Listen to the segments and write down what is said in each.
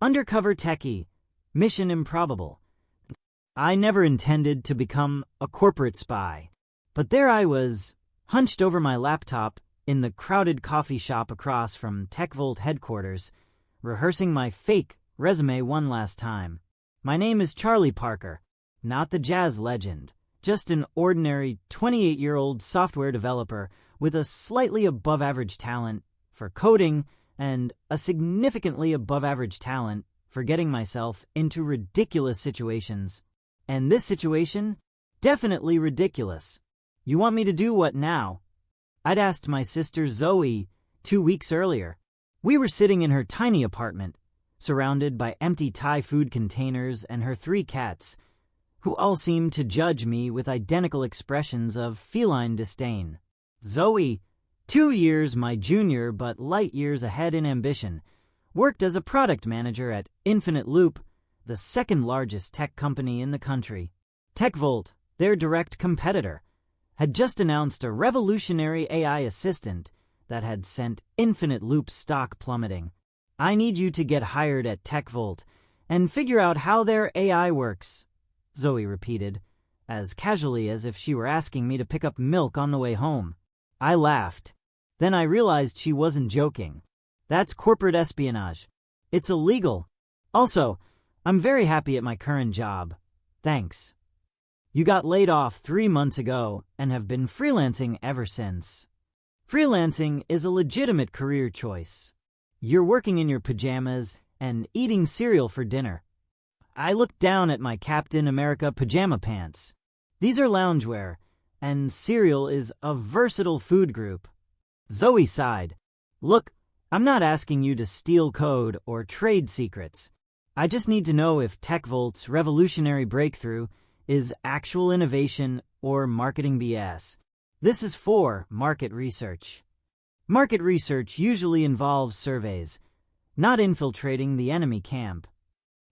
Undercover techie. Mission improbable. I never intended to become a corporate spy. But there I was, hunched over my laptop in the crowded coffee shop across from TechVolt headquarters, rehearsing my fake resume one last time. My name is Charlie Parker, not the jazz legend, just an ordinary 28-year-old software developer with a slightly above-average talent for coding and a significantly above-average talent for getting myself into ridiculous situations. And this situation? Definitely ridiculous. You want me to do what now? I'd asked my sister Zoe 2 weeks earlier. We were sitting in her tiny apartment, surrounded by empty Thai food containers and her 3 cats, who all seemed to judge me with identical expressions of feline disdain. Zoe, 2 years my junior but light years ahead in ambition, worked as a product manager at Infinite Loop, the second largest tech company in the country. TechVolt, their direct competitor, had just announced a revolutionary AI assistant that had sent Infinite Loop stock plummeting. I need you to get hired at TechVolt and figure out how their AI works, Zoe repeated, as casually as if she were asking me to pick up milk on the way home. I laughed. Then I realized she wasn't joking. That's corporate espionage. It's illegal. Also, I'm very happy at my current job. Thanks. You got laid off 3 months ago and have been freelancing ever since. Freelancing is a legitimate career choice. You're working in your pajamas and eating cereal for dinner. I looked down at my Captain America pajama pants. These are loungewear, and cereal is a versatile food group. Zoe sighed. Look, I'm not asking you to steal code or trade secrets. I just need to know if TechVolt's revolutionary breakthrough is actual innovation or marketing BS. This is for market research. Market research usually involves surveys, not infiltrating the enemy camp.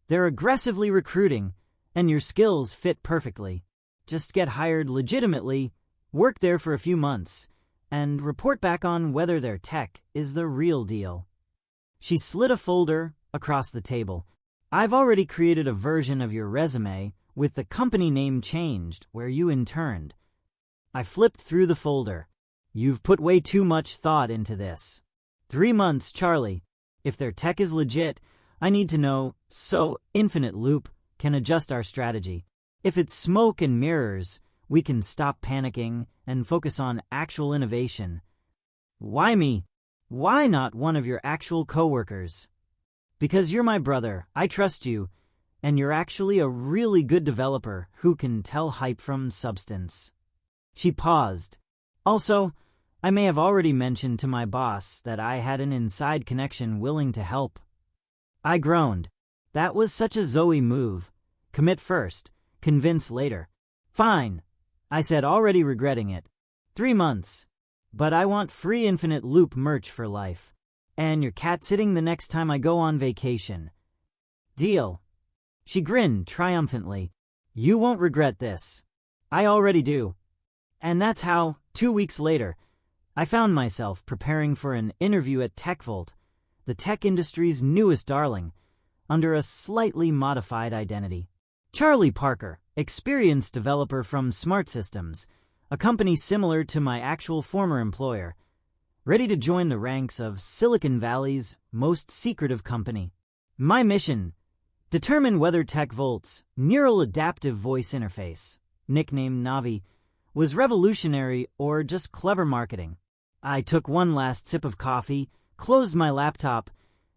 They're aggressively recruiting, and your skills fit perfectly. Just get hired legitimately, work there for a few months, and report back on whether their tech is the real deal. She slid a folder across the table. I've already created a version of your resume with the company name changed where you interned. I flipped through the folder. You've put way too much thought into this. 3 months, Charlie. If their tech is legit, I need to know so Infinite Loop can adjust our strategy. If it's smoke and mirrors, we can stop panicking and focus on actual innovation. Why me? Why not one of your actual coworkers? Because you're my brother, I trust you, and you're actually a really good developer who can tell hype from substance. She paused. Also, I may have already mentioned to my boss that I had an inside connection willing to help. I groaned. That was such a Zoe move. Commit first, convince later. Fine, I said, already regretting it. 3 months. But I want free Infinite Loop merch for life. And your cat sitting the next time I go on vacation. Deal. She grinned triumphantly. You won't regret this. I already do. And that's how, 2 weeks later, I found myself preparing for an interview at TechVolt, the tech industry's newest darling, under a slightly modified identity. Charlie Parker, experienced developer from Smart Systems, a company similar to my actual former employer, ready to join the ranks of Silicon Valley's most secretive company. My mission: determine whether TechVolt's neural adaptive voice interface, nicknamed Navi, was revolutionary or just clever marketing. I took one last sip of coffee, closed my laptop,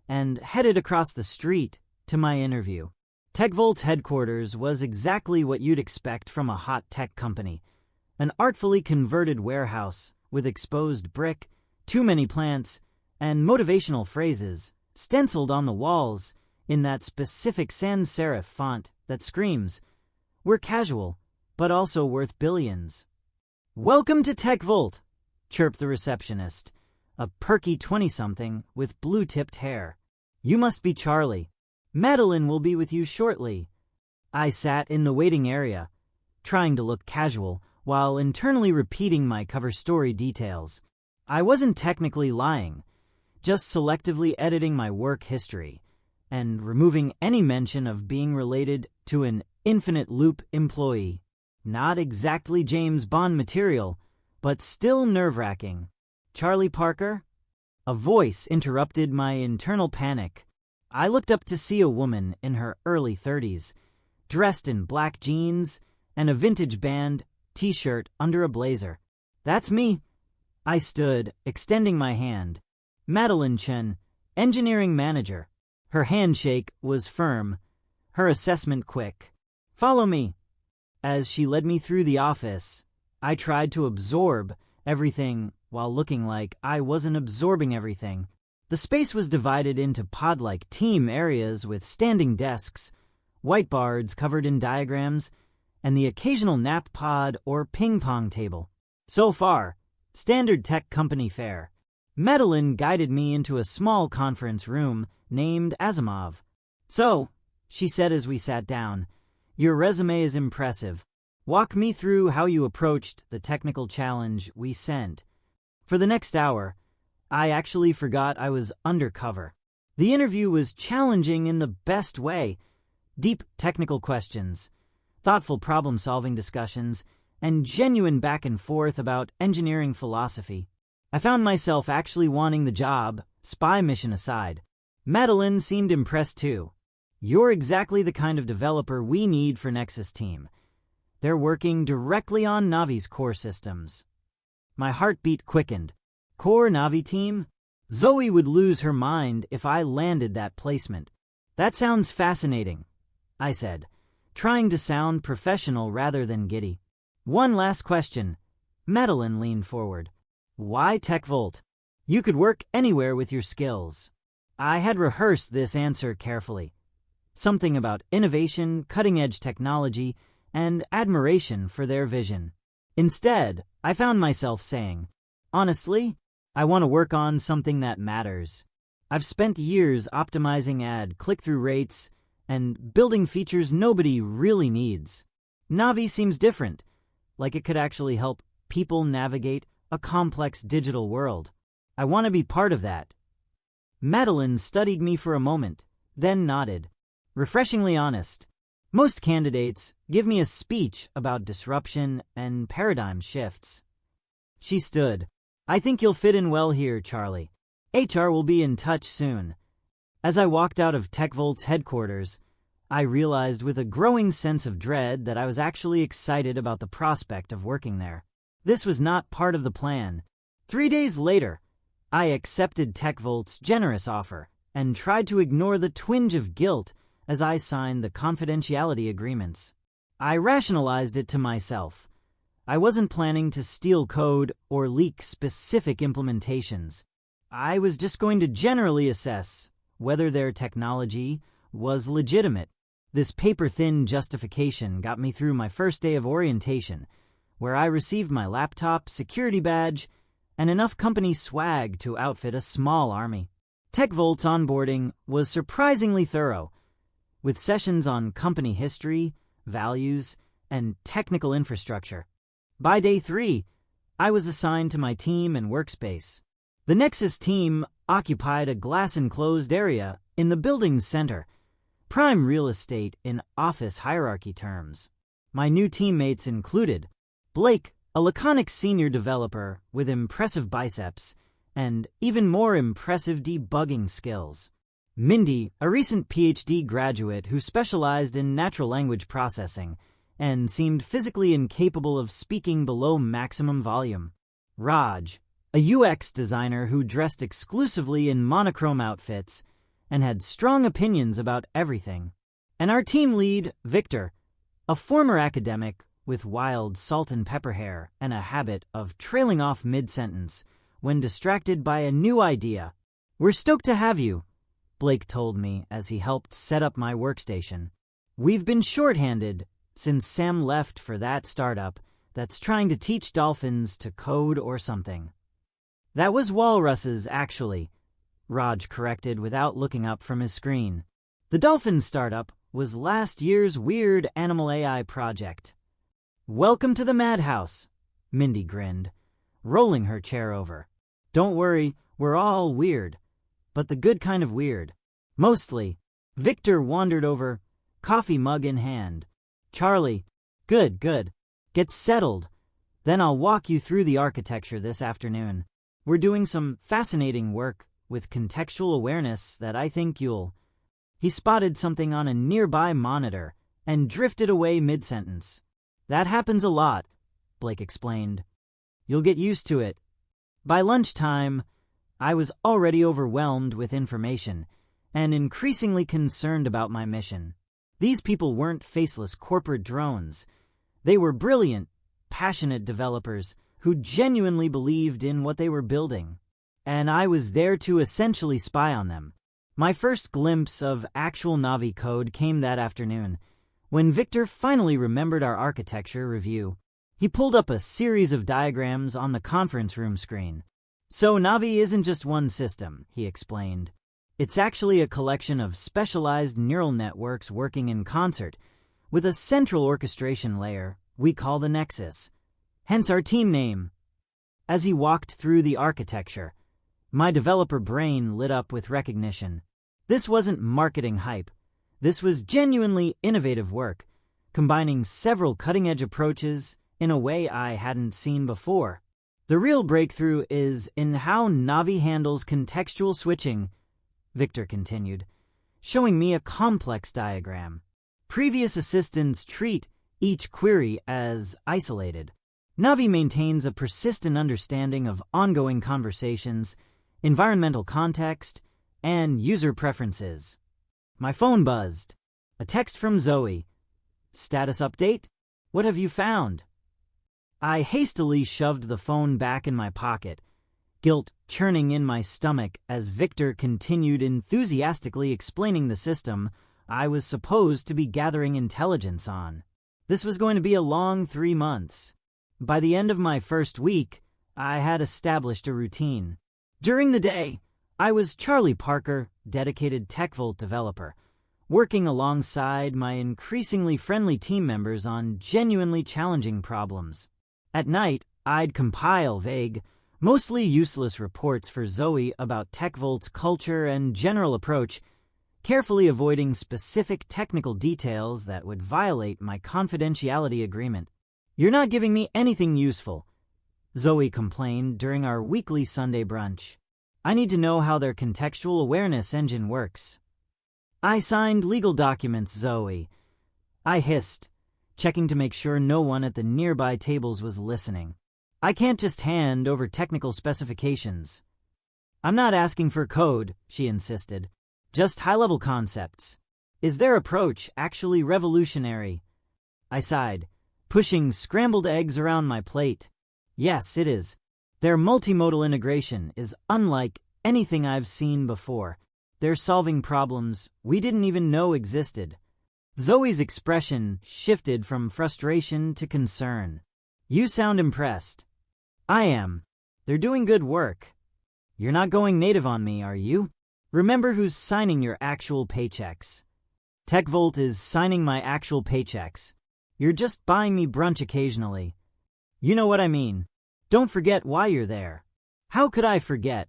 and headed across the street to my interview. TechVolt's headquarters was exactly what you'd expect from a hot tech company, an artfully converted warehouse with exposed brick, too many plants, and motivational phrases stenciled on the walls in that specific sans serif font that screams, "We're casual, but also worth billions." "Welcome to TechVolt," chirped the receptionist, a perky 20-something with blue-tipped hair. "You must be Charlie. Madeline will be with you shortly." I sat in the waiting area, trying to look casual while internally repeating my cover story details. I wasn't technically lying, just selectively editing my work history, and removing any mention of being related to an infinite loop employee. Not exactly James Bond material, but still nerve-wracking. Charlie Parker? A voice interrupted my internal panic. I looked up to see a woman in her early 30s, dressed in black jeans and a vintage band t-shirt under a blazer. That's me. I stood, extending my hand. Madeline Chen, engineering manager. Her handshake was firm, her assessment quick. Follow me. As she led me through the office, I tried to absorb everything while looking like I wasn't absorbing everything. The space was divided into pod-like team areas with standing desks, whiteboards covered in diagrams, and the occasional nap pod or ping-pong table. So far, standard tech company fare. Madeline guided me into a small conference room named Asimov. So, she said as we sat down, your resume is impressive. Walk me through how you approached the technical challenge we sent. For the next hour, I actually forgot I was undercover. The interview was challenging in the best way. Deep technical questions, thoughtful problem-solving discussions, and genuine back and forth about engineering philosophy. I found myself actually wanting the job, spy mission aside. Madeline seemed impressed too. You're exactly the kind of developer we need for Nexus team. They're working directly on Navi's core systems. My heartbeat quickened. Core Navi team? Zoe would lose her mind if I landed that placement. That sounds fascinating, I said, trying to sound professional rather than giddy. One last question. Madeline leaned forward. Why TechVolt? You could work anywhere with your skills. I had rehearsed this answer carefully. Something about innovation, cutting-edge technology, and admiration for their vision. Instead, I found myself saying, honestly, I want to work on something that matters. I've spent years optimizing ad click-through rates and building features nobody really needs. Navi seems different, like it could actually help people navigate a complex digital world. I want to be part of that. Madeline studied me for a moment, then nodded. Refreshingly honest. Most candidates give me a speech about disruption and paradigm shifts. She stood. I think you'll fit in well here, Charlie. HR will be in touch soon. As I walked out of TechVolt's headquarters, I realized with a growing sense of dread that I was actually excited about the prospect of working there. This was not part of the plan. 3 days later, I accepted TechVolt's generous offer and tried to ignore the twinge of guilt as I signed the confidentiality agreements. I rationalized it to myself. I wasn't planning to steal code or leak specific implementations. I was just going to generally assess whether their technology was legitimate. This paper-thin justification got me through my first day of orientation, where I received my laptop, security badge, and enough company swag to outfit a small army. TechVolt's onboarding was surprisingly thorough, with sessions on company history, values, and technical infrastructure. By day 3, I was assigned to my team and workspace. The Nexus team occupied a glass-enclosed area in the building's center, prime real estate in office hierarchy terms. My new teammates included Blake, a laconic senior developer with impressive biceps and even more impressive debugging skills. Mindy, a recent PhD graduate who specialized in natural language processing and seemed physically incapable of speaking below maximum volume. Raj, a UX designer who dressed exclusively in monochrome outfits and had strong opinions about everything. And our team lead, Victor, a former academic with wild salt and pepper hair and a habit of trailing off mid-sentence when distracted by a new idea. We're stoked to have you, Blake told me as he helped set up my workstation. We've been shorthanded since Sam left for that startup that's trying to teach dolphins to code or something. That was walruses, actually, Raj corrected without looking up from his screen. The dolphin startup was last year's weird animal AI project. Welcome to the madhouse, Mindy grinned, rolling her chair over. Don't worry, we're all weird, but the good kind of weird. Mostly, Victor wandered over, coffee mug in hand. Charlie, good. Get settled. Then I'll walk you through the architecture this afternoon. We're doing some fascinating work with contextual awareness that I think you'll... He spotted something on a nearby monitor and drifted away mid-sentence. That happens a lot, Blake explained. You'll get used to it. By lunchtime, I was already overwhelmed with information and increasingly concerned about my mission. These people weren't faceless corporate drones. They were brilliant, passionate developers who genuinely believed in what they were building. And I was there to essentially spy on them. My first glimpse of actual Navi code came that afternoon, when Victor finally remembered our architecture review. He pulled up a series of diagrams on the conference room screen. So Navi isn't just one system, he explained. It's actually a collection of specialized neural networks working in concert, with a central orchestration layer we call the Nexus. Hence our team name. As he walked through the architecture, my developer brain lit up with recognition. This wasn't marketing hype. This was genuinely innovative work, combining several cutting-edge approaches in a way I hadn't seen before. The real breakthrough is in how Navi handles contextual switching, Victor continued, showing me a complex diagram. Previous assistants treat each query as isolated. Navi maintains a persistent understanding of ongoing conversations, environmental context, and user preferences. My phone buzzed. A text from Zoe. Status update? What have you found? I hastily shoved the phone back in my pocket, guilt churning in my stomach as Victor continued enthusiastically explaining the system I was supposed to be gathering intelligence on. This was going to be a long 3 months. By the end of my first week, I had established a routine. During the day, I was Charlie Parker, dedicated TechVolt developer, working alongside my increasingly friendly team members on genuinely challenging problems. At night, I'd compile vague, mostly useless reports for Zoe about TechVolt's culture and general approach, carefully avoiding specific technical details that would violate my confidentiality agreement. You're not giving me anything useful, Zoe complained during our weekly Sunday brunch. I need to know how their contextual awareness engine works. I signed legal documents, Zoe. I hissed, checking to make sure no one at the nearby tables was listening. I can't just hand over technical specifications. I'm not asking for code, she insisted. Just high-level concepts. Is their approach actually revolutionary? I sighed, pushing scrambled eggs around my plate. Yes, it is. Their multimodal integration is unlike anything I've seen before. They're solving problems we didn't even know existed. Zoe's expression shifted from frustration to concern. You sound impressed. I am. They're doing good work. You're not going native on me, are you? Remember who's signing your actual paychecks. TechVolt is signing my actual paychecks. You're just buying me brunch occasionally. You know what I mean. Don't forget why you're there. How could I forget?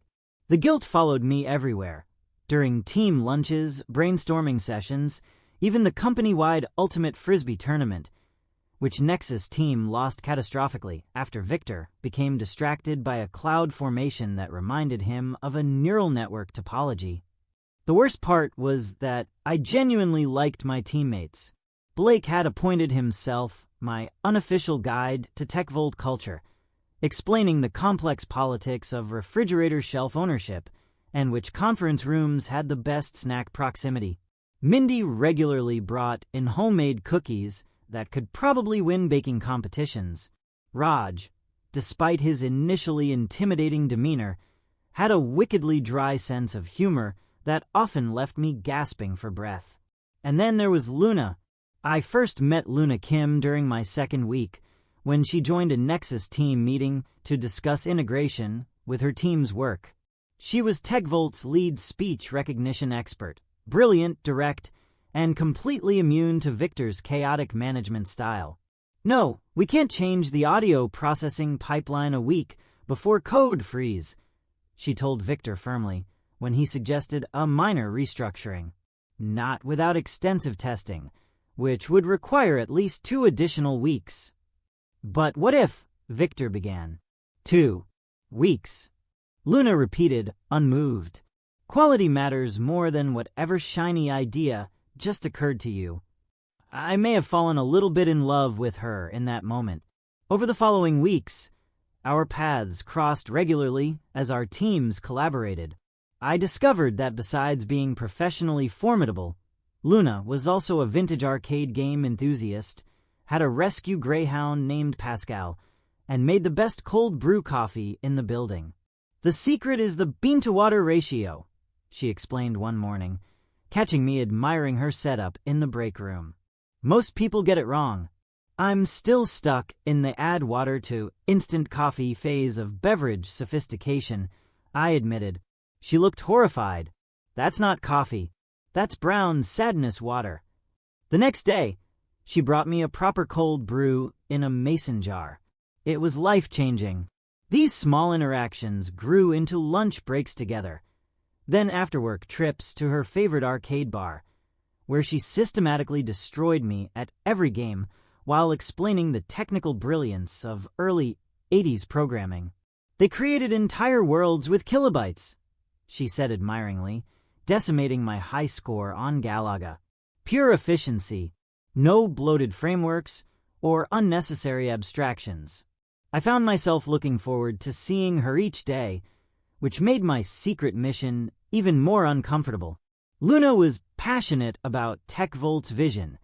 The guilt followed me everywhere. During team lunches, brainstorming sessions, even the company-wide Ultimate Frisbee tournament, which Nexus team lost catastrophically after Victor became distracted by a cloud formation that reminded him of a neural network topology. The worst part was that I genuinely liked my teammates. Blake had appointed himself my unofficial guide to TechVolt culture, explaining the complex politics of refrigerator shelf ownership and which conference rooms had the best snack proximity. Mindy regularly brought in homemade cookies that could probably win baking competitions. Raj, despite his initially intimidating demeanor, had a wickedly dry sense of humor that often left me gasping for breath. And then there was Luna. I first met Luna Kim during my second week, when she joined a Nexus team meeting to discuss integration with her team's work. She was TechVolt's lead speech recognition expert, brilliant, direct, and completely immune to Victor's chaotic management style. No, we can't change the audio processing pipeline a week before code freeze, she told Victor firmly, when he suggested a minor restructuring. not without extensive testing, which would require at least 2 additional weeks. But what if? Victor began. 2 weeks. Luna repeated, unmoved. Quality matters more than whatever shiny idea just occurred to you. I may have fallen a little bit in love with her in that moment. Over the following weeks, our paths crossed regularly as our teams collaborated. I discovered that besides being professionally formidable, Luna was also a vintage arcade game enthusiast, had a rescue greyhound named Pascal, and made the best cold brew coffee in the building. The secret is the bean-to-water ratio, she explained one morning, catching me admiring her setup in the break room. Most people get it wrong. I'm still stuck in the add water to instant coffee phase of beverage sophistication, I admitted. She looked horrified. That's not coffee. That's brown sadness water. The next day, she brought me a proper cold brew in a mason jar. It was life-changing. These small interactions grew into lunch breaks together, then after-work trips to her favorite arcade bar, where she systematically destroyed me at every game while explaining the technical brilliance of early 80s programming. They created entire worlds with kilobytes, she said admiringly, decimating my high score on Galaga. Pure efficiency, no bloated frameworks or unnecessary abstractions. I found myself looking forward to seeing her each day, which made my secret mission even more uncomfortable. Luna was passionate about TechVolt's vision,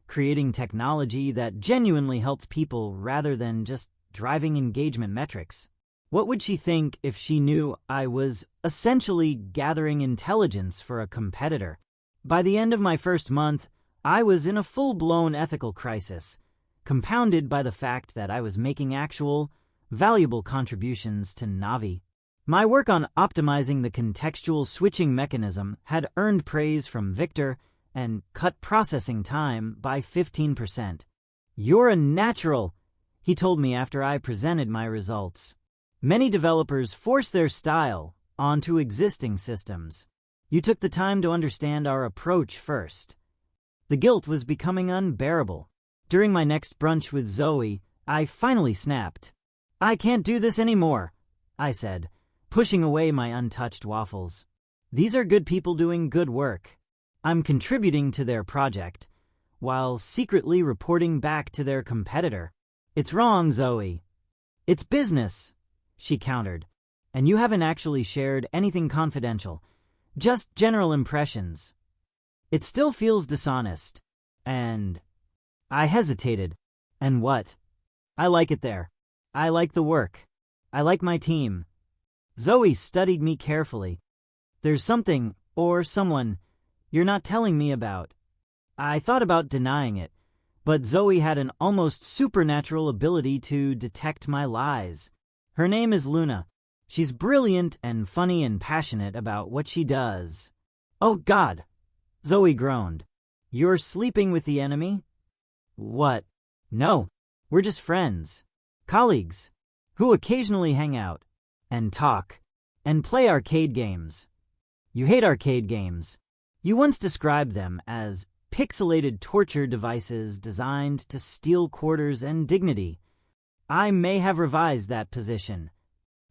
creating technology that genuinely helped people rather than just driving engagement metrics. What would she think if she knew I was essentially gathering intelligence for a competitor? By the end of my first month, I was in a full-blown ethical crisis, compounded by the fact that I was making actual, valuable contributions to Navi. My work on optimizing the contextual switching mechanism had earned praise from Victor and cut processing time by 15%. You're a natural, he told me after I presented my results. Many developers force their style onto existing systems. You took the time to understand our approach first. The guilt was becoming unbearable. During my next brunch with Zoe, I finally snapped. I can't do this anymore, I said, pushing away my untouched waffles. These are good people doing good work. I'm contributing to their project, while secretly reporting back to their competitor. It's wrong, Zoe. It's business, she countered. And you haven't actually shared anything confidential, just general impressions. It still feels dishonest. And I hesitated. And what? I like it there. I like the work. I like my team. Zoe studied me carefully. There's something, or someone, you're not telling me about. I thought about denying it, but Zoe had an almost supernatural ability to detect my lies. Her name is Luna. She's brilliant and funny and passionate about what she does. Oh, God, Zoe groaned. You're sleeping with the enemy? What? No, we're just friends, colleagues, who occasionally hang out and talk and play arcade games. You hate arcade games. You once described them as pixelated torture devices designed to steal quarters and dignity. I may have revised that position.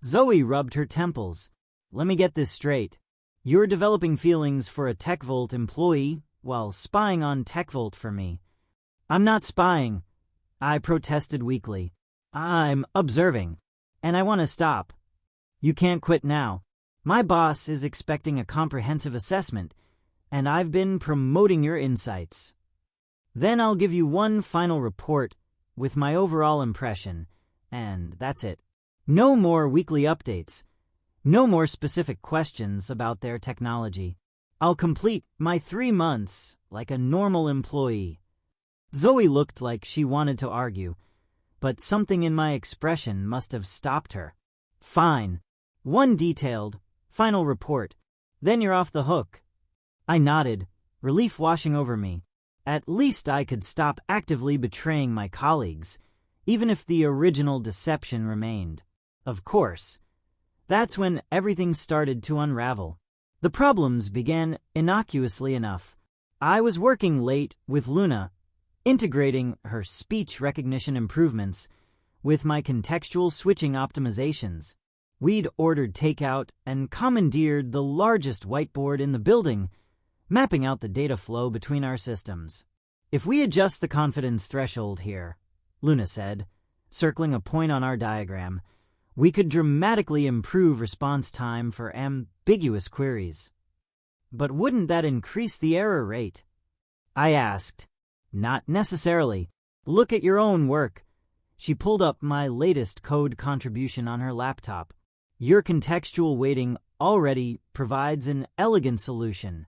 Zoe rubbed her temples. Let me get this straight. You're developing feelings for a TechVolt employee while spying on TechVolt for me. I'm not spying, I protested weakly. I'm observing, and I want to stop. You can't quit now. My boss is expecting a comprehensive assessment, and I've been promoting your insights. Then I'll give you one final report with my overall impression, and that's it. No more weekly updates. No more specific questions about their technology. I'll complete my 3 months like a normal employee. Zoe looked like she wanted to argue, but something in my expression must have stopped her. Fine. One detailed, final report. Then you're off the hook. I nodded, relief washing over me. At least I could stop actively betraying my colleagues, even if the original deception remained. Of course. That's when everything started to unravel. The problems began innocuously enough. I was working late with Luna, integrating her speech recognition improvements with my contextual switching optimizations. We'd ordered takeout and commandeered the largest whiteboard in the building, mapping out the data flow between our systems. If we adjust the confidence threshold here, Luna said, circling a point on our diagram, we could dramatically improve response time for ambiguous queries. But wouldn't that increase the error rate? I asked. Not necessarily. Look at your own work. She pulled up my latest code contribution on her laptop. Your contextual weighting already provides an elegant solution.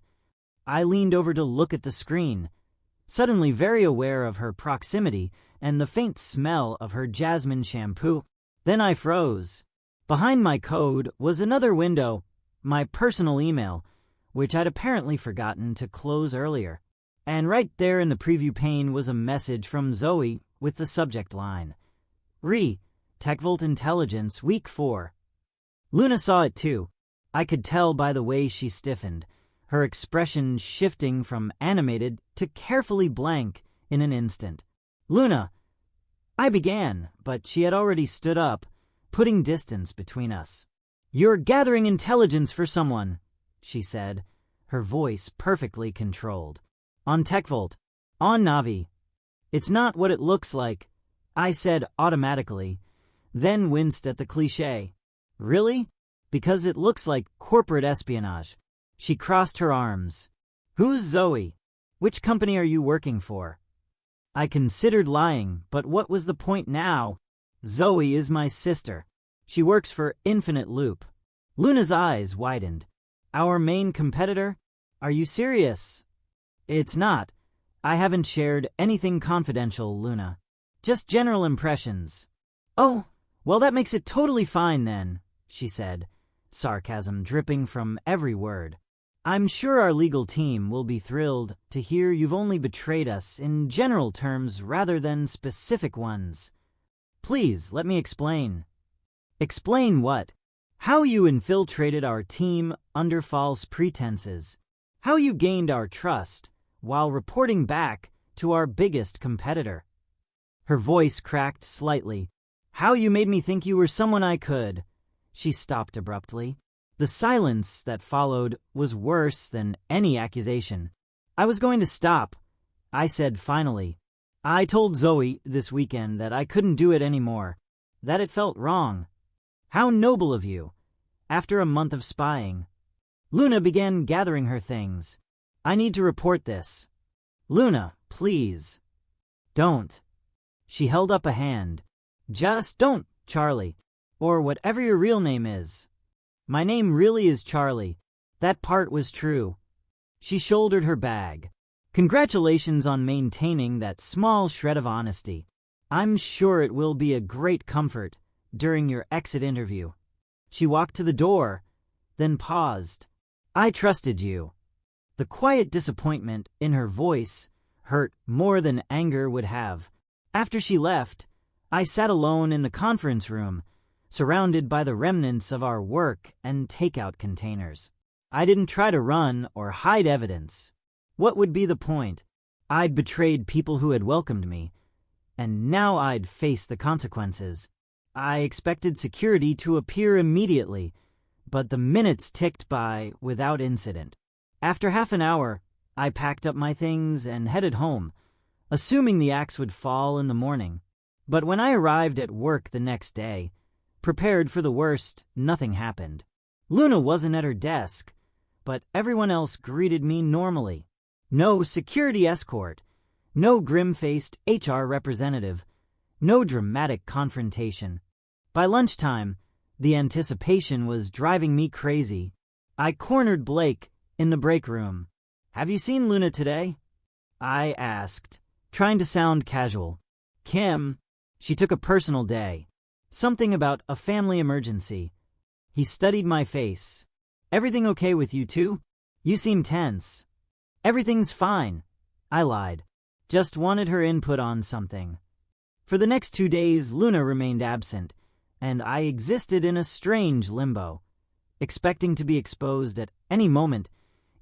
I leaned over to look at the screen, suddenly very aware of her proximity and the faint smell of her jasmine shampoo. Then I froze. Behind my code was another window, my personal email, which I'd apparently forgotten to close earlier. And right there in the preview pane was a message from Zoe with the subject line, TechVolt Intelligence Week 4. Luna saw it too. I could tell by the way she stiffened, her expression shifting from animated to carefully blank in an instant. Luna, I began, but she had already stood up, putting distance between us. You're gathering intelligence for someone, she said, her voice perfectly controlled. On TechVolt. On Navi. It's not what it looks like, I said automatically, then winced at the cliché. Really? Because it looks like corporate espionage. She crossed her arms. Who's Zoe? Which company are you working for? I considered lying, but what was the point now? Zoe is my sister. She works for Infinite Loop. Luna's eyes widened. Our main competitor? Are you serious? It's not. I haven't shared anything confidential, Luna. Just general impressions. Oh, well, that makes it totally fine then, she said, sarcasm dripping from every word. I'm sure our legal team will be thrilled to hear you've only betrayed us in general terms rather than specific ones. Please, let me explain. Explain what? How you infiltrated our team under false pretenses. How you gained our trust while reporting back to our biggest competitor. Her voice cracked slightly. How you made me think you were someone I could. She stopped abruptly. The silence that followed was worse than any accusation. I was going to stop, I said finally. I told Zoe this weekend that I couldn't do it anymore, that it felt wrong. How noble of you. After a month of spying. Luna began gathering her things. I need to report this. Luna, please. Don't. She held up a hand. Just don't, Charlie. Or whatever your real name is. My name really is Charlie. That part was true. She shouldered her bag. Congratulations on maintaining that small shred of honesty. I'm sure it will be a great comfort during your exit interview. She walked to the door, then paused. I trusted you. The quiet disappointment in her voice hurt more than anger would have. After she left, I sat alone in the conference room, surrounded by the remnants of our work and takeout containers. I didn't try to run or hide evidence. What would be the point? I'd betrayed people who had welcomed me, and now I'd face the consequences. I expected security to appear immediately, but the minutes ticked by without incident. After half an hour, I packed up my things and headed home, assuming the axe would fall in the morning. But when I arrived at work the next day, prepared for the worst, nothing happened. Luna wasn't at her desk, but everyone else greeted me normally. No security escort, no grim-faced HR representative, no dramatic confrontation. By lunchtime, the anticipation was driving me crazy. I cornered Blake in the break room. Have you seen Luna today? I asked, trying to sound casual. Kim. She took a personal day. Something about a family emergency. He studied my face. Everything okay with you too? You seem tense. Everything's fine. I lied. Just wanted her input on something. For the next 2 days, Luna remained absent, and I existed in a strange limbo, expecting to be exposed at any moment,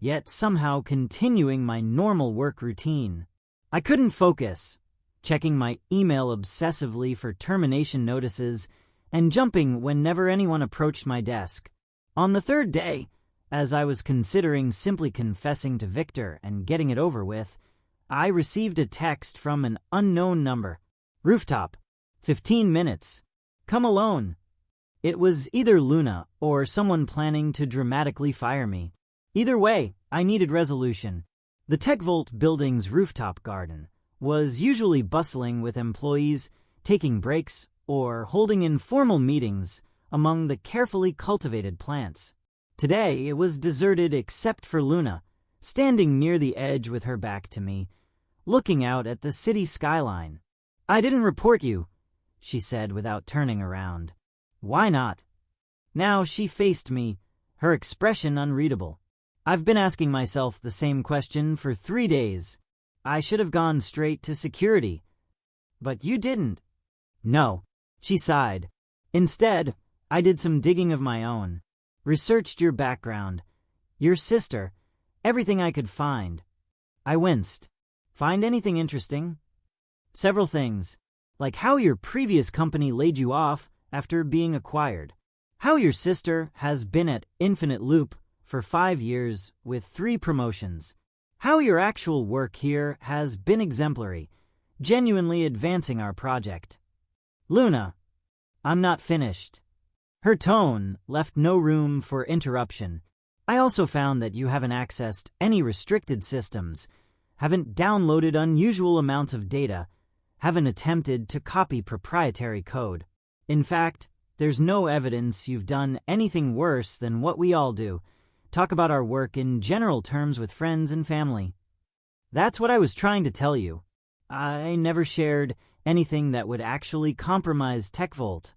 yet somehow continuing my normal work routine. I couldn't focus, checking my email obsessively for termination notices and jumping whenever anyone approached my desk. On the third day, as I was considering simply confessing to Victor and getting it over with, I received a text from an unknown number. Rooftop. 15 minutes. Come alone. It was either Luna or someone planning to dramatically fire me. Either way, I needed resolution. The TechVolt building's rooftop garden was usually bustling with employees taking breaks or holding informal meetings among the carefully cultivated plants. Today, it was deserted except for Luna, standing near the edge with her back to me, looking out at the city skyline. "I didn't report you," she said without turning around. "Why not?" Now she faced me, her expression unreadable. "I've been asking myself the same question for 3 days. I should have gone straight to security. But you didn't." "No," she sighed. "Instead, I did some digging of my own. Researched your background, your sister, everything I could find." I winced. "Find anything interesting?" "Several things, like how your previous company laid you off after being acquired. How your sister has been at Infinite Loop for 5 years with 3 promotions. How your actual work here has been exemplary, genuinely advancing our project." "Luna, I'm not finished." Her tone left no room for interruption. "I also found that you haven't accessed any restricted systems, haven't downloaded unusual amounts of data, haven't attempted to copy proprietary code. In fact, there's no evidence you've done anything worse than what we all do, talk about our work in general terms with friends and family." "That's what I was trying to tell you. I never shared anything that would actually compromise TechVolt."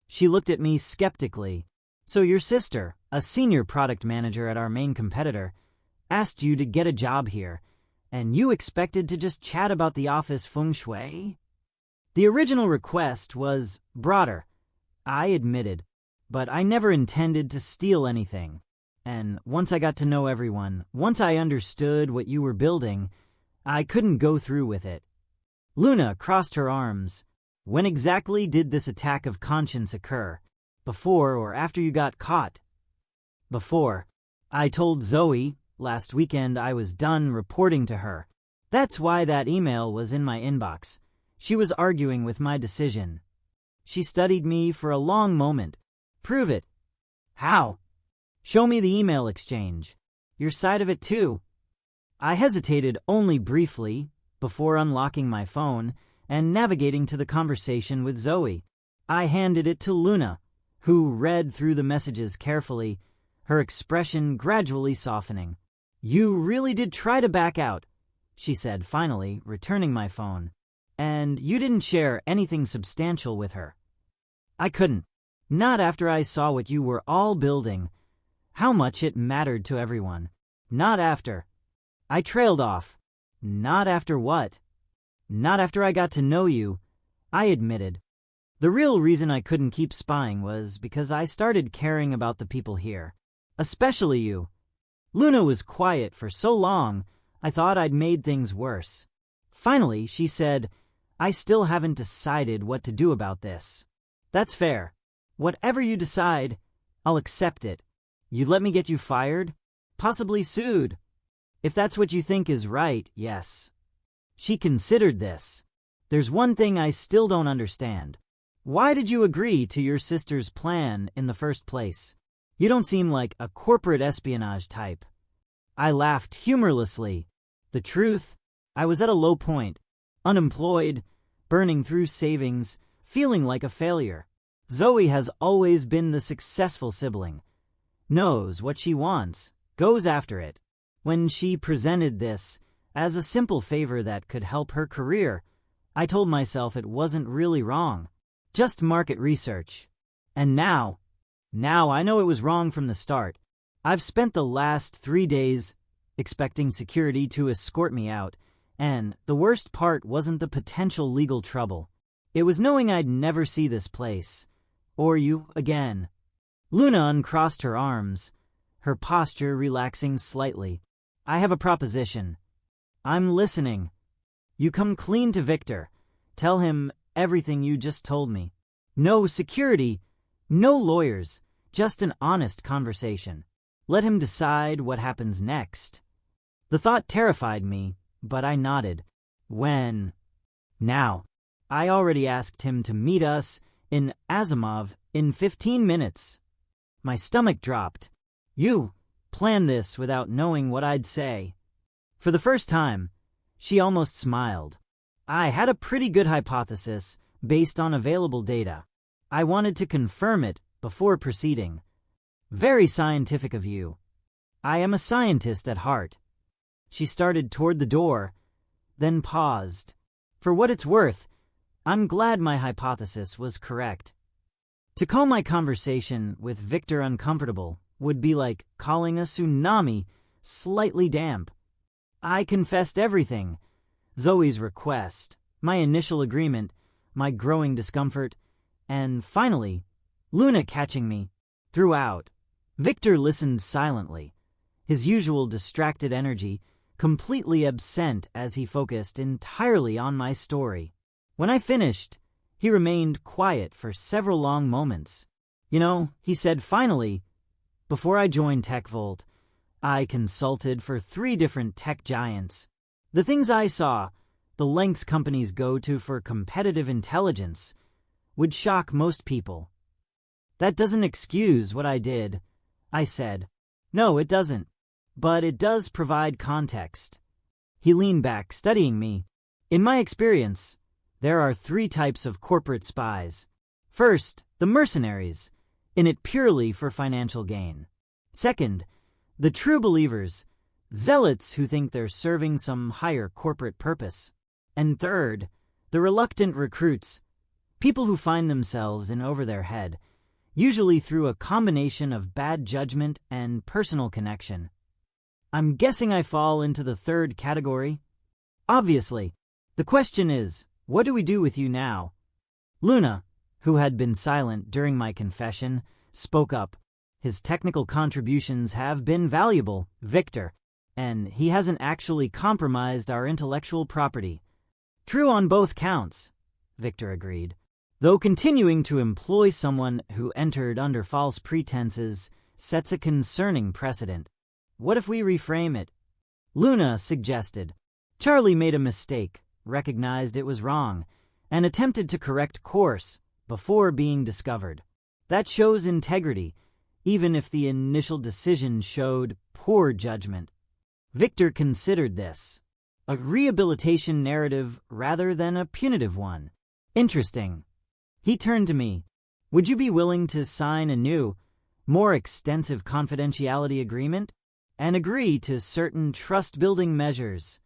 She looked at me skeptically. "So your sister, a senior product manager at our main competitor, asked you to get a job here, and you expected to just chat about the office feng shui?" "The original request was broader," I admitted, "but I never intended to steal anything. And once I got to know everyone, once I understood what you were building, I couldn't go through with it." Luna crossed her arms. "When exactly did this attack of conscience occur? Before or after you got caught?" "Before. I told Zoe last weekend I was done reporting to her. That's why that email was in my inbox. She was arguing with my decision." She studied me for a long moment. "Prove it." "How?" "Show me the email exchange. Your side of it too." I hesitated only briefly before unlocking my phone and navigating to the conversation with Zoe. I handed it to Luna, who read through the messages carefully, her expression gradually softening. "You really did try to back out," she said finally, returning my phone. "And you didn't share anything substantial with her." "I couldn't. Not after I saw what you were all building, how much it mattered to everyone. Not after." I trailed off. "Not after what?" "Not after I got to know you," I admitted. The real reason I couldn't keep spying was because I started caring about the people here. Especially you. Luna was quiet for so long, I thought I'd made things worse. Finally, she said, "I still haven't decided what to do about this." "That's fair. Whatever you decide, I'll accept it. You'd let me get you fired? Possibly sued. If that's what you think is right, yes." She considered this. "There's one thing I still don't understand. Why did you agree to your sister's plan in the first place? You don't seem like a corporate espionage type." I laughed humorlessly. The truth, I was at a low point, unemployed, burning through savings, feeling like a failure. Zoe has always been the successful sibling. Knows what she wants, goes after it. When she presented this as a simple favor that could help her career, I told myself it wasn't really wrong. Just market research. And now I know it was wrong from the start. I've spent the last 3 days expecting security to escort me out, and the worst part wasn't the potential legal trouble. It was knowing I'd never see this place, or you again. Luna uncrossed her arms, her posture relaxing slightly. "I have a proposition." "I'm listening." "You come clean to Victor. Tell him everything you just told me. No security, no lawyers, just an honest conversation. Let him decide what happens next." The thought terrified me, but I nodded. "When?" "Now. I already asked him to meet us in Asimov in 15 minutes. My stomach dropped. "You planned this without knowing what I'd say." For the first time, she almost smiled. "I had a pretty good hypothesis based on available data. I wanted to confirm it before proceeding." "Very scientific of you." "I am a scientist at heart." She started toward the door, then paused. "For what it's worth, I'm glad my hypothesis was correct." To call my conversation with Victor uncomfortable would be like calling a tsunami slightly damp. I confessed everything: Zoe's request, my initial agreement, my growing discomfort, and finally, Luna catching me. Throughout, Victor listened silently, his usual distracted energy completely absent as he focused entirely on my story. When I finished, he remained quiet for several long moments. "You know," he said finally, "before I joined TechVolt, I consulted for 3 different tech giants. The things I saw, the lengths companies go to for competitive intelligence, would shock most people." "That doesn't excuse what I did," I said. "No, it doesn't. But it does provide context." He leaned back, studying me. "In my experience, there are 3 types of corporate spies. First, the mercenaries, in it purely for financial gain. Second, the true believers, zealots who think they're serving some higher corporate purpose. And third, the reluctant recruits, people who find themselves in over their head, usually through a combination of bad judgment and personal connection. I'm guessing I fall into the third category. Obviously, the question is, what do we do with you now?" Luna, who had been silent during my confession, spoke up. "His technical contributions have been valuable, Victor, and he hasn't actually compromised our intellectual property." "True on both counts," Victor agreed, "though continuing to employ someone who entered under false pretenses sets a concerning precedent. What if we reframe it?" Luna suggested. "Charlie made a mistake, recognized it was wrong, and attempted to correct course before being discovered. That shows integrity, even if the initial decision showed poor judgment." Victor considered this. A rehabilitation narrative rather than a punitive one. Interesting. He turned to me. "Would you be willing to sign a new, more extensive confidentiality agreement and agree to certain trust-building measures?"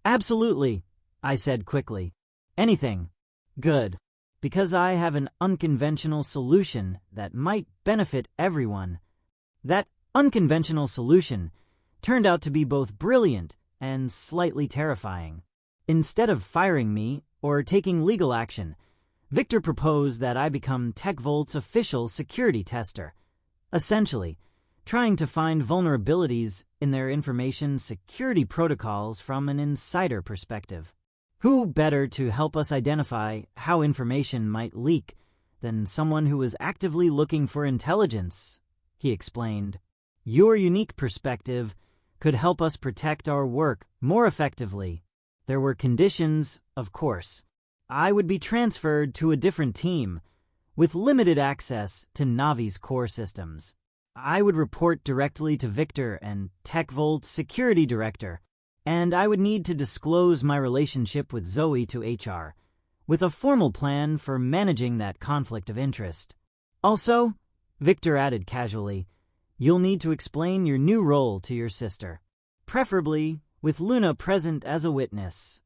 "Absolutely," I said quickly. "Anything." "Good. Because I have an unconventional solution that might benefit everyone." That unconventional solution turned out to be both brilliant and slightly terrifying. Instead of firing me or taking legal action, Victor proposed that I become TechVolt's official security tester, essentially trying to find vulnerabilities in their information security protocols from an insider perspective. Who better to help us identify how information might leak than someone who is actively looking for intelligence? He explained. "Your unique perspective could help us protect our work more effectively." There were conditions, of course. I would be transferred to a different team with limited access to Navi's core systems. I would report directly to Victor and TechVolt's security director, and I would need to disclose my relationship with Zoe to HR, with a formal plan for managing that conflict of interest. "Also," Victor added casually, "you'll need to explain your new role to your sister, preferably with Luna present as a witness."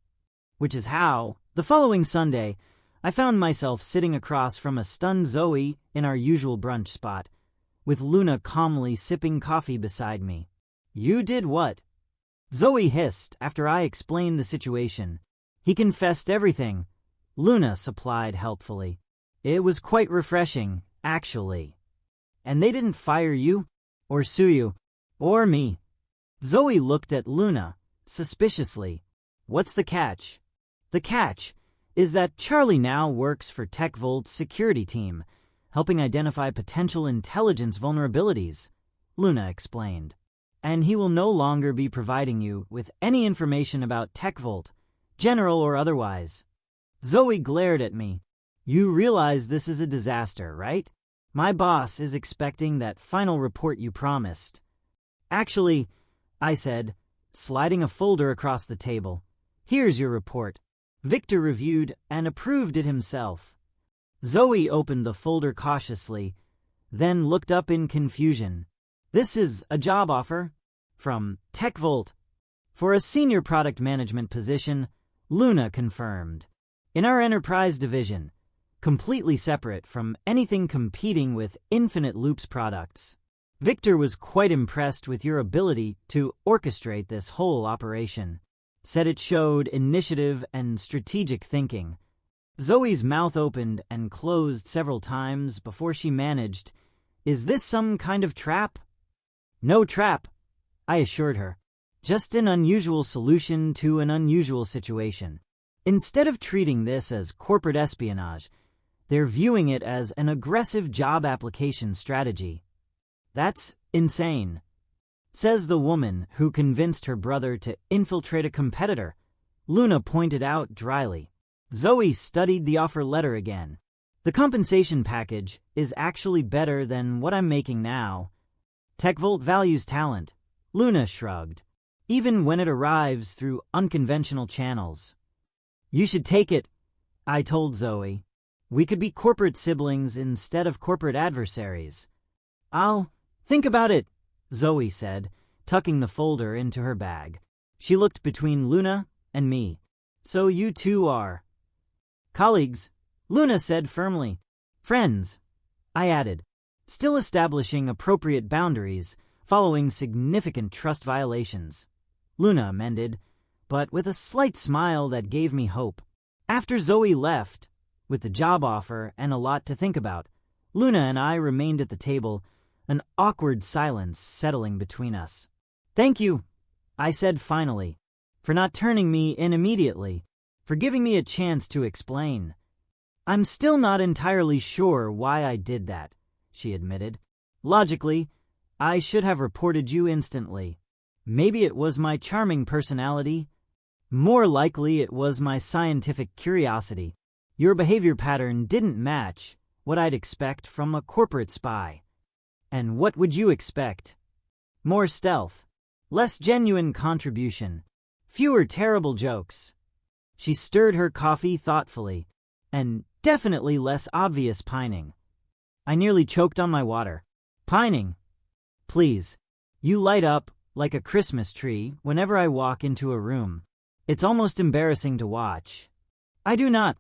Which is how, the following Sunday, I found myself sitting across from a stunned Zoe in our usual brunch spot, with Luna calmly sipping coffee beside me. "You did what?" Zoe hissed after I explained the situation. "He confessed everything," Luna supplied helpfully. "It was quite refreshing, actually." "And they didn't fire you? Or sue you?" Or me. Zoe looked at Luna suspiciously. What's the catch? The catch is that Charlie now works for TechVolt's security team, helping identify potential intelligence vulnerabilities, Luna explained. And he will no longer be providing you with any information about TechVolt, general or otherwise. Zoe glared at me. You realize this is a disaster, right? My boss is expecting that final report you promised. Actually, I said, sliding a folder across the table. Here's your report. Victor reviewed and approved it himself. Zoe opened the folder cautiously, then looked up in confusion. This is a job offer from TechVolt for a senior product management position, Luna confirmed. In our enterprise division, completely separate from anything competing with Infinite Loop's products. Victor was quite impressed with your ability to orchestrate this whole operation. Said it showed initiative and strategic thinking. Zoe's mouth opened and closed several times before she managed, Is this some kind of trap? No trap, I assured her. Just an unusual solution to an unusual situation. Instead of treating this as corporate espionage, they're viewing it as an aggressive job application strategy. That's insane, says the woman who convinced her brother to infiltrate a competitor, Luna pointed out dryly. Zoe studied the offer letter again. The compensation package is actually better than what I'm making now. TechVolt values talent, Luna shrugged, even when it arrives through unconventional channels. You should take it, I told Zoe. We could be corporate siblings instead of corporate adversaries. I'll think about it, Zoe said, tucking the folder into her bag. She looked between Luna and me. So you two are colleagues, Luna said firmly. Friends, I added, still establishing appropriate boundaries following significant trust violations. Luna amended, but with a slight smile that gave me hope. After Zoe left, with the job offer and a lot to think about, Luna and I remained at the table, an awkward silence settling between us. Thank you, I said finally, for not turning me in immediately, for giving me a chance to explain. I'm still not entirely sure why I did that, she admitted. Logically, I should have reported you instantly. Maybe it was my charming personality. More likely it was my scientific curiosity. Your behavior pattern didn't match what I'd expect from a corporate spy. And what would you expect? More stealth, less genuine contribution, fewer terrible jokes. She stirred her coffee thoughtfully, and definitely less obvious pining. I nearly choked on my water. Pining? Please, you light up like a Christmas tree whenever I walk into a room. It's almost embarrassing to watch. I do not.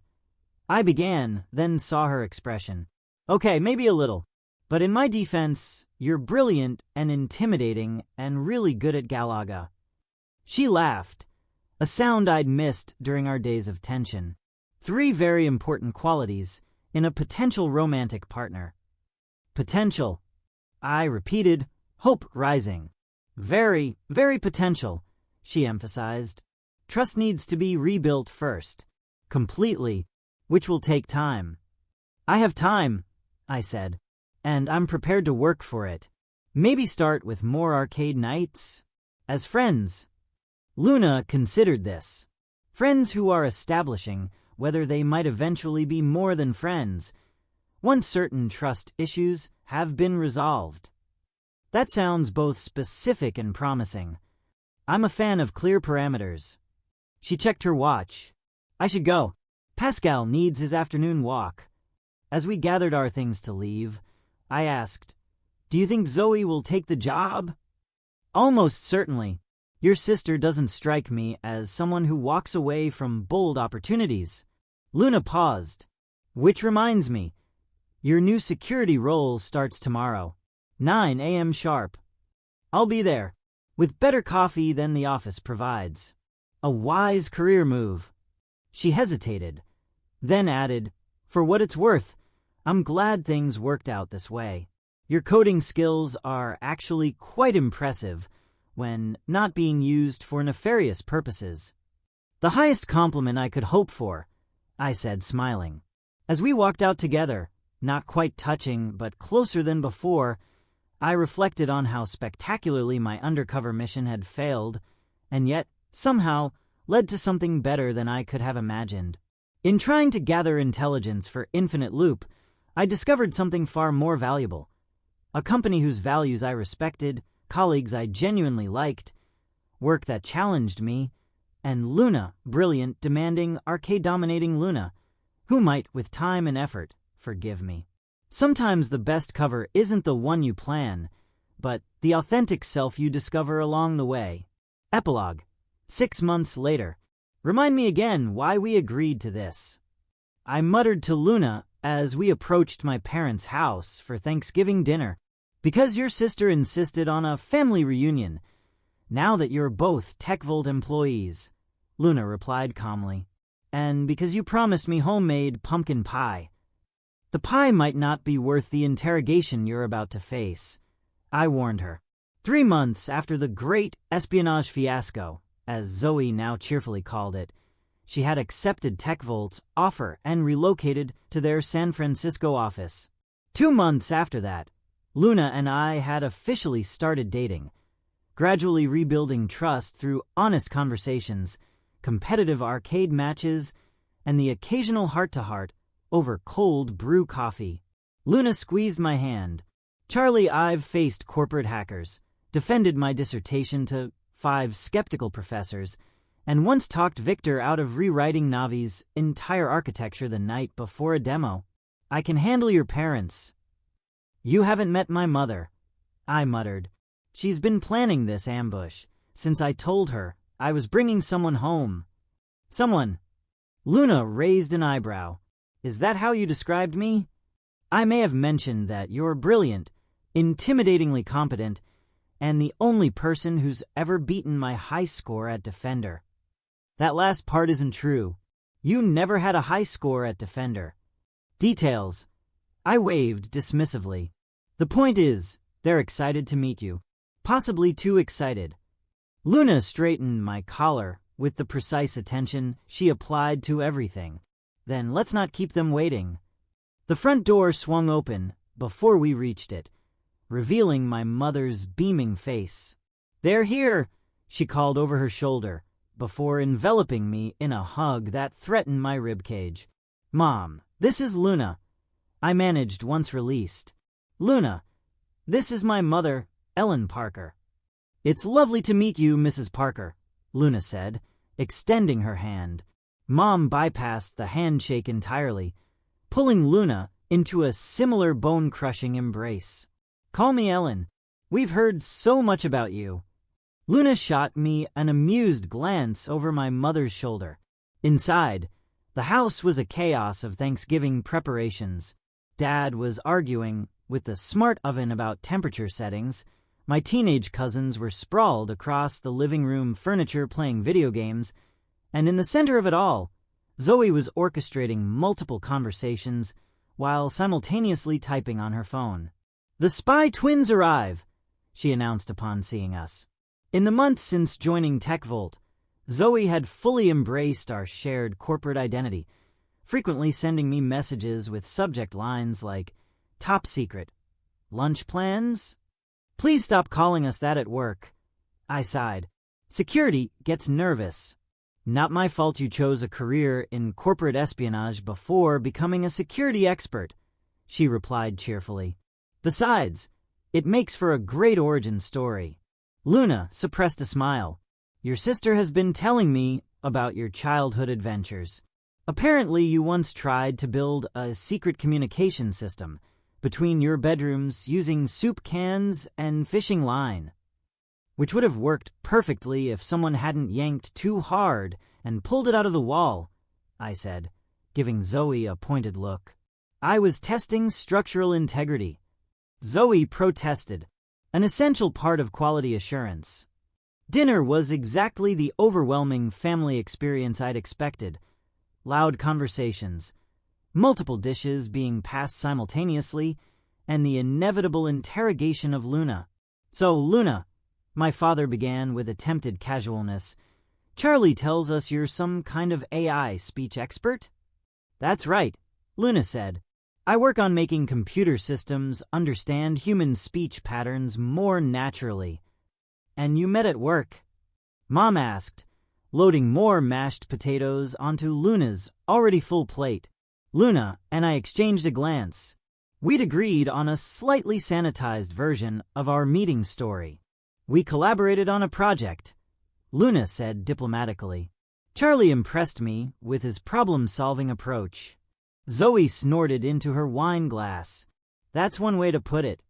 I began, then saw her expression. Okay, maybe a little. But in my defense, you're brilliant and intimidating and really good at Galaga. She laughed, a sound I'd missed during our days of tension. 3 very important qualities in a potential romantic partner. Potential, I repeated, hope rising. Very, very potential, she emphasized. Trust needs to be rebuilt first, completely, which will take time. I have time, I said, and I'm prepared to work for it. Maybe start with more arcade nights? As friends. Luna considered this. Friends who are establishing whether they might eventually be more than friends, once certain trust issues have been resolved. That sounds both specific and promising. I'm a fan of clear parameters. She checked her watch. I should go. Pascal needs his afternoon walk. As we gathered our things to leave, I asked, Do you think Zoe will take the job? Almost certainly. Your sister doesn't strike me as someone who walks away from bold opportunities. Luna paused. Which reminds me, your new security role starts tomorrow, 9 a.m. sharp. I'll be there, with better coffee than the office provides. A wise career move. She hesitated, then added, For what it's worth, I'm glad things worked out this way. Your coding skills are actually quite impressive when not being used for nefarious purposes. The highest compliment I could hope for, I said, smiling. As we walked out together, not quite touching but closer than before, I reflected on how spectacularly my undercover mission had failed, and yet, somehow, led to something better than I could have imagined. In trying to gather intelligence for Infinite Loop, I discovered something far more valuable. A company whose values I respected, colleagues I genuinely liked, work that challenged me, and Luna, brilliant, demanding, arcade-dominating Luna, who might, with time and effort, forgive me. Sometimes the best cover isn't the one you plan, but the authentic self you discover along the way. Epilogue. 6 months later. Remind me again why we agreed to this. I muttered to Luna as we approached my parents' house for Thanksgiving dinner. Because your sister insisted on a family reunion, now that you're both TechVolt employees, Luna replied calmly. And because you promised me homemade pumpkin pie. The pie might not be worth the interrogation you're about to face, I warned her. 3 months after the great espionage fiasco, as Zoe now cheerfully called it, she had accepted TechVolt's offer and relocated to their San Francisco office. 2 months after that, Luna and I had officially started dating, gradually rebuilding trust through honest conversations, competitive arcade matches, and the occasional heart-to-heart over cold brew coffee. Luna squeezed my hand. Charlie, I've faced corporate hackers, defended my dissertation to 5 skeptical professors, and once talked Victor out of rewriting Navi's entire architecture the night before a demo. I can handle your parents. You haven't met my mother, I muttered. She's been planning this ambush since I told her I was bringing someone home. Someone. Luna raised an eyebrow. Is that how you described me? I may have mentioned that you're brilliant, intimidatingly competent, and the only person who's ever beaten my high score at Defender. That last part isn't true. You never had a high score at Defender. Details. I waved dismissively. The point is, they're excited to meet you. Possibly too excited. Luna straightened my collar with the precise attention she applied to everything. Then let's not keep them waiting. The front door swung open before we reached it, revealing my mother's beaming face. They're here, she called over her shoulder, before enveloping me in a hug that threatened my ribcage. Mom, this is Luna. I managed once released. Luna, this is my mother, Ellen Parker. It's lovely to meet you, Mrs. Parker, Luna said, extending her hand. Mom bypassed the handshake entirely, pulling Luna into a similar bone-crushing embrace. Call me Ellen. We've heard so much about you. Luna shot me an amused glance over my mother's shoulder. Inside, the house was a chaos of Thanksgiving preparations. Dad was arguing with the smart oven about temperature settings. My teenage cousins were sprawled across the living room furniture playing video games, and in the center of it all, Zoe was orchestrating multiple conversations while simultaneously typing on her phone. The spy twins arrive, she announced upon seeing us. In the months since joining TechVolt, Zoe had fully embraced our shared corporate identity, frequently sending me messages with subject lines like, "Top secret. Lunch plans? Please stop calling us that at work." I sighed. Security gets nervous. Not my fault you chose a career in corporate espionage before becoming a security expert, she replied cheerfully. Besides, it makes for a great origin story. Luna suppressed a smile. Your sister has been telling me about your childhood adventures. Apparently, you once tried to build a secret communication system between your bedrooms using soup cans and fishing line, which would have worked perfectly if someone hadn't yanked too hard and pulled it out of the wall, I said, giving Zoe a pointed look. I was testing structural integrity. Zoe protested, an essential part of quality assurance. Dinner was exactly the overwhelming family experience I'd expected. Loud conversations, multiple dishes being passed simultaneously, and the inevitable interrogation of Luna. "So, Luna," my father began with attempted casualness, "Charlie tells us you're some kind of AI speech expert?" "That's right," Luna said. "I work on making computer systems understand human speech patterns more naturally." "And you met at work?" Mom asked, loading more mashed potatoes onto Luna's already full plate. Luna and I exchanged a glance. We'd agreed on a slightly sanitized version of our meeting story. "We collaborated on a project," Luna said diplomatically. "Charlie impressed me with his problem-solving approach." Zoe snorted into her wine glass. "That's one way to put it."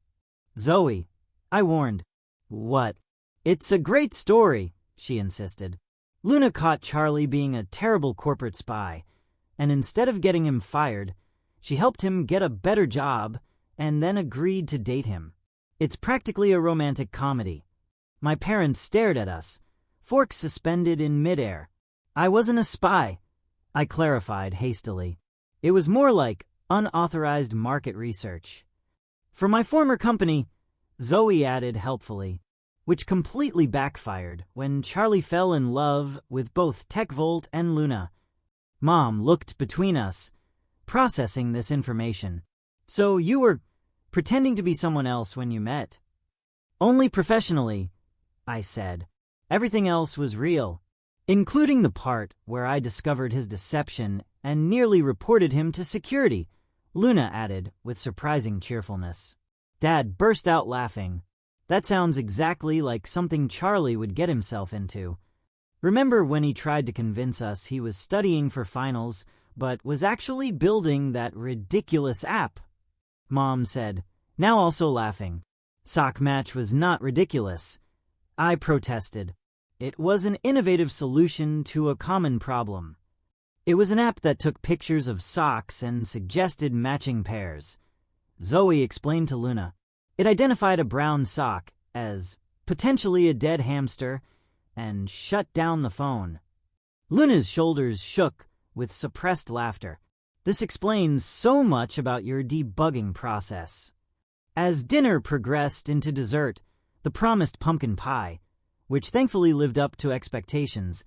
"Zoe," I warned. "What?" "It's a great story," she insisted. Luna caught Charlie being a terrible corporate spy, and instead of getting him fired, she helped him get a better job and then agreed to date him. It's practically a romantic comedy. My parents stared at us, forks suspended in midair. "I wasn't a spy," I clarified hastily. "It was more like unauthorized market research." "For my former company," Zoe added helpfully, which completely backfired when Charlie fell in love with both TechVolt and Luna. Mom looked between us, processing this information. "So you were pretending to be someone else when you met?" "Only professionally," I said. "Everything else was real, including the part where I discovered his deception and nearly reported him to security," Luna added with surprising cheerfulness. Dad burst out laughing. "That sounds exactly like something Charlie would get himself into. Remember when he tried to convince us he was studying for finals, but was actually building that ridiculous app?" Mom said, now also laughing. "Sock match was not ridiculous," I protested. "It was an innovative solution to a common problem. It was an app that took pictures of socks and suggested matching pairs." Zoe explained to Luna. "It identified a brown sock as potentially a dead hamster and shut down the phone." Luna's shoulders shook with suppressed laughter. "This explains so much about your debugging process." As dinner progressed into dessert, the promised pumpkin pie, which thankfully lived up to expectations,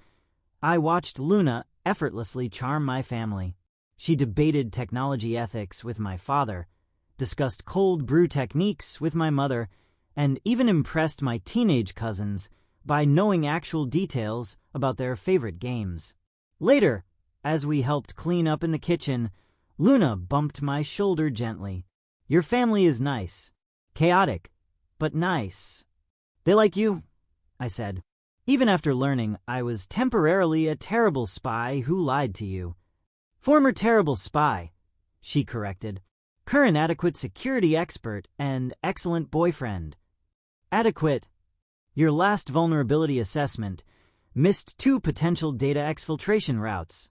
I watched Luna effortlessly charm my family. She debated technology ethics with my father, discussed cold brew techniques with my mother, and even impressed my teenage cousins by knowing actual details about their favorite games. Later, as we helped clean up in the kitchen, Luna bumped my shoulder gently. "Your family is nice. Chaotic, but nice." "They like you," I said, "even after learning I was temporarily a terrible spy who lied to you." "Former terrible spy," she corrected. "Current adequate security expert and excellent boyfriend." "Adequate. Your last vulnerability assessment missed 2 potential data exfiltration routes,"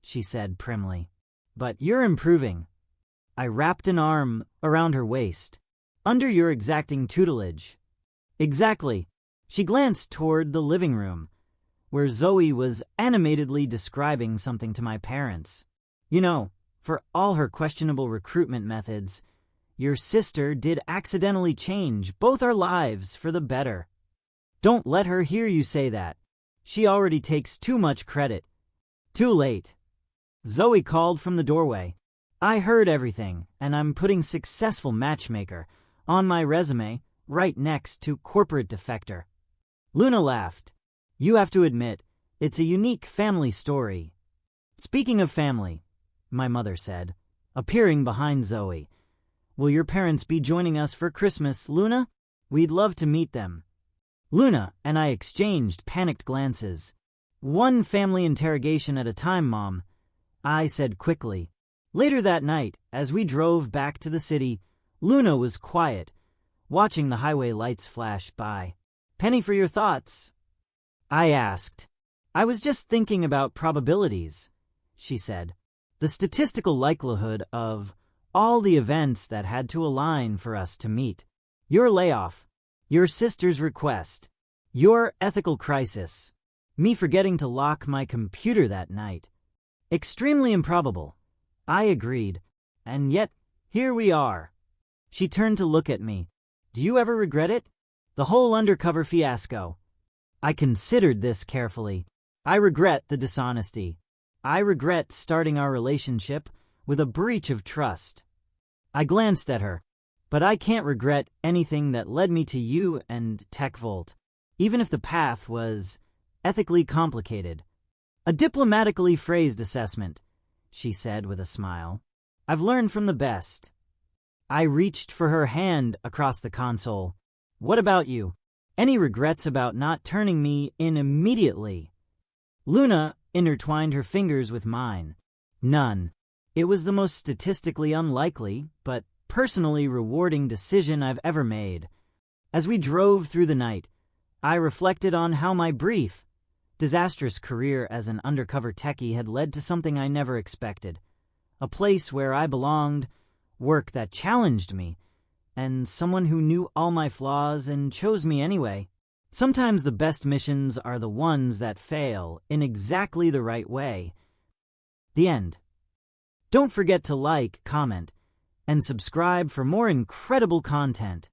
she said primly. "But you're improving." I wrapped an arm around her waist. "Under your exacting tutelage." "Exactly." She glanced toward the living room, where Zoe was animatedly describing something to my parents. "You know, for all her questionable recruitment methods, your sister did accidentally change both our lives for the better." "Don't let her hear you say that. She already takes too much credit." "Too late." Zoe called from the doorway. "I heard everything, and I'm putting successful matchmaker on my resume right next to corporate defector." Luna laughed. "You have to admit, it's a unique family story." "Speaking of family," my mother said, appearing behind Zoe, "will your parents be joining us for Christmas, Luna? We'd love to meet them." Luna and I exchanged panicked glances. "One family interrogation at a time, Mom," I said quickly. Later that night, as we drove back to the city, Luna was quiet, watching the highway lights flash by. "Penny for your thoughts?" I asked. "I was just thinking about probabilities," she said. "The statistical likelihood of all the events that had to align for us to meet. Your layoff, your sister's request, your ethical crisis, me forgetting to lock my computer that night. Extremely improbable." I agreed. "And yet, here we are." She turned to look at me. Do you ever regret it? The whole undercover fiasco. I considered this carefully. I regret the dishonesty. I regret starting our relationship with a breach of trust. I glanced at her. But I can't regret anything that led me to you and TechVolt, even if the path was ethically complicated. A diplomatically phrased assessment, she said with a smile. I've learned from the best. I reached for her hand across the console. What about you? Any regrets about not turning me in immediately? Luna intertwined her fingers with mine. None. It was the most statistically unlikely, but personally rewarding decision I've ever made. As we drove through the night, I reflected on how my brief, disastrous career as an undercover techie had led to something I never expected. A place where I belonged, work that challenged me, and someone who knew all my flaws and chose me anyway. Sometimes the best missions are the ones that fail in exactly the right way. The end. Don't forget to like, comment, and subscribe for more incredible content.